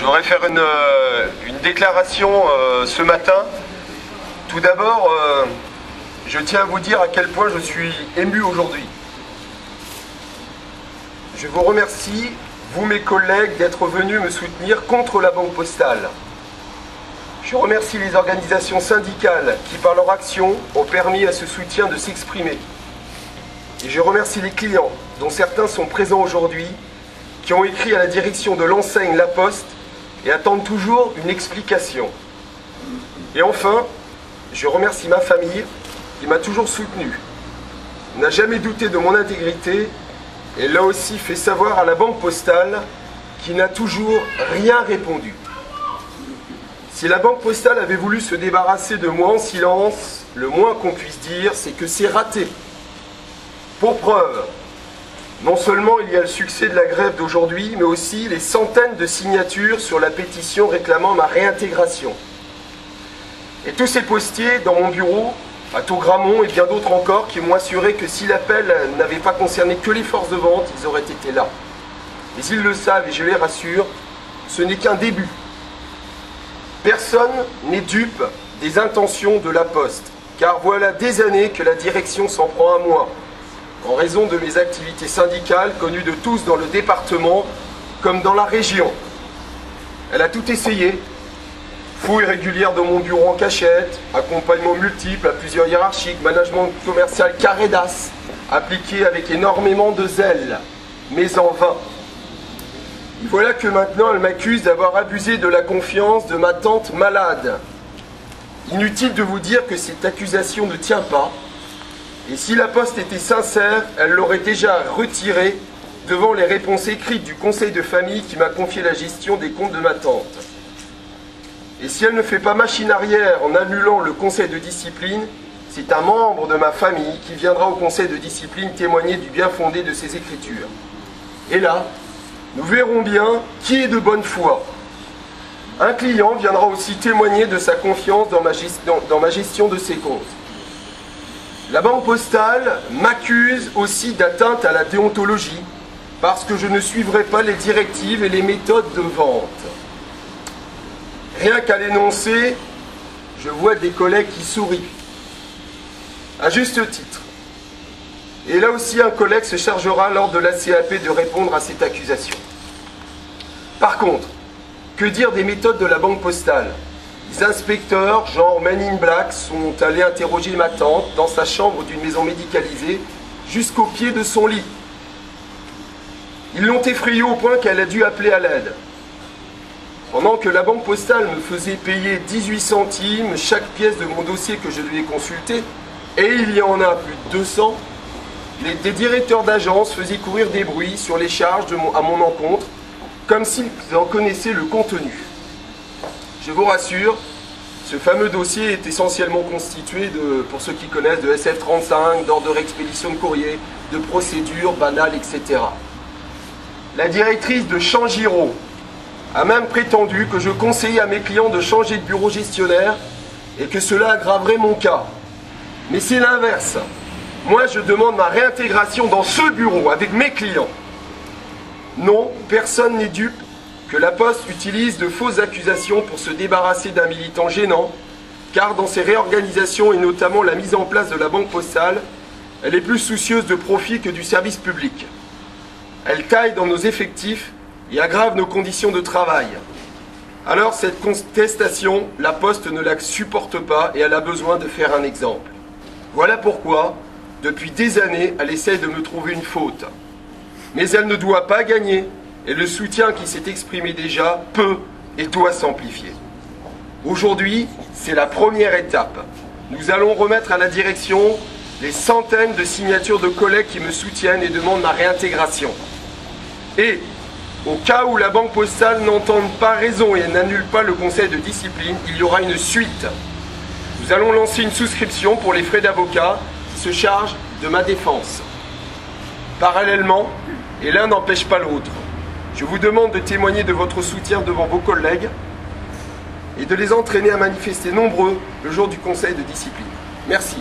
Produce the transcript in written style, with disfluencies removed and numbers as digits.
voudrais faire une déclaration ce matin. Tout d'abord, je tiens à vous dire à quel point je suis ému aujourd'hui. Je vous remercie, vous mes collègues, d'être venus me soutenir contre la Banque Postale. Je remercie les organisations syndicales qui, par leur action, ont permis à ce soutien de s'exprimer. Et je remercie les clients, dont certains sont présents aujourd'hui, qui ont écrit à la direction de l'enseigne La Poste et attendent toujours une explication. Et enfin, je remercie ma famille qui m'a toujours soutenu, n'a jamais douté de mon intégrité et l'a aussi fait savoir à la Banque Postale qui n'a toujours rien répondu. Si la Banque Postale avait voulu se débarrasser de moi en silence, le moins qu'on puisse dire, c'est que c'est raté. Pour preuve, non seulement il y a le succès de la grève d'aujourd'hui, mais aussi les centaines de signatures sur la pétition réclamant ma réintégration. Et tous ces postiers dans mon bureau, à Tours-Gramont et bien d'autres encore, qui m'ont assuré que si l'appel n'avait pas concerné que les forces de vente, ils auraient été là. Mais ils le savent et je les rassure, ce n'est qu'un début. Personne n'est dupe des intentions de la Poste, car voilà des années que la direction s'en prend à moi, en raison de mes activités syndicales connues de tous dans le département comme dans la région. Elle a tout essayé. Fouilles régulières dans mon bureau en cachette, accompagnement multiple à plusieurs hiérarchiques, management commercial carré d'as, appliqué avec énormément de zèle, mais en vain. Voilà que maintenant elle m'accuse d'avoir abusé de la confiance de ma tante malade. Inutile de vous dire que cette accusation ne tient pas, et si la Poste était sincère, elle l'aurait déjà retirée devant les réponses écrites du conseil de famille qui m'a confié la gestion des comptes de ma tante. Et si elle ne fait pas machine arrière en annulant le conseil de discipline, c'est un membre de ma famille qui viendra au conseil de discipline témoigner du bien fondé de ses écritures. Et là, nous verrons bien qui est de bonne foi. Un client viendra aussi témoigner de sa confiance dans ma gestion de ses comptes. La Banque Postale m'accuse aussi d'atteinte à la déontologie parce que je ne suivrai pas les directives et les méthodes de vente. Rien qu'à l'énoncer, je vois des collègues qui sourient. À juste titre. Et là aussi, un collègue se chargera lors de la CAP de répondre à cette accusation. Par contre, que dire des méthodes de la Banque Postale? Les inspecteurs, genre Men in Black, sont allés interroger ma tante dans sa chambre d'une maison médicalisée jusqu'au pied de son lit. Ils l'ont effrayée au point qu'elle a dû appeler à l'aide. Pendant que la Banque Postale me faisait payer 18 centimes chaque pièce de mon dossier que je lui ai consulté, et il y en a plus de 200, des directeurs d'agence faisaient courir des bruits sur les charges à mon encontre, comme s'ils en connaissaient le contenu. Je vous rassure, ce fameux dossier est essentiellement constitué pour ceux qui connaissent, de SF35, d'ordre de réexpédition de courrier, de procédures banales, etc. La directrice de Changiro a même prétendu que je conseillais à mes clients de changer de bureau gestionnaire et que cela aggraverait mon cas. Mais c'est l'inverse. Moi, je demande ma réintégration dans ce bureau avec mes clients. Non, personne n'est dupe que la Poste utilise de fausses accusations pour se débarrasser d'un militant gênant, car dans ses réorganisations et notamment la mise en place de la Banque Postale, elle est plus soucieuse de profit que du service public. Elle taille dans nos effectifs et aggrave nos conditions de travail. Alors cette contestation, la Poste ne la supporte pas et elle a besoin de faire un exemple. Voilà pourquoi, depuis des années, elle essaye de me trouver une faute. Mais elle ne doit pas gagner et le soutien qui s'est exprimé déjà peut et doit s'amplifier. Aujourd'hui, c'est la première étape. Nous allons remettre à la direction les centaines de signatures de collègues qui me soutiennent et demandent ma réintégration. Et au cas où la Banque Postale n'entende pas raison et n'annule pas le conseil de discipline, il y aura une suite. Nous allons lancer une souscription pour les frais d'avocat qui se chargent de ma défense. Parallèlement, et l'un n'empêche pas l'autre, je vous demande de témoigner de votre soutien devant vos collègues et de les entraîner à manifester nombreux le jour du conseil de discipline. Merci.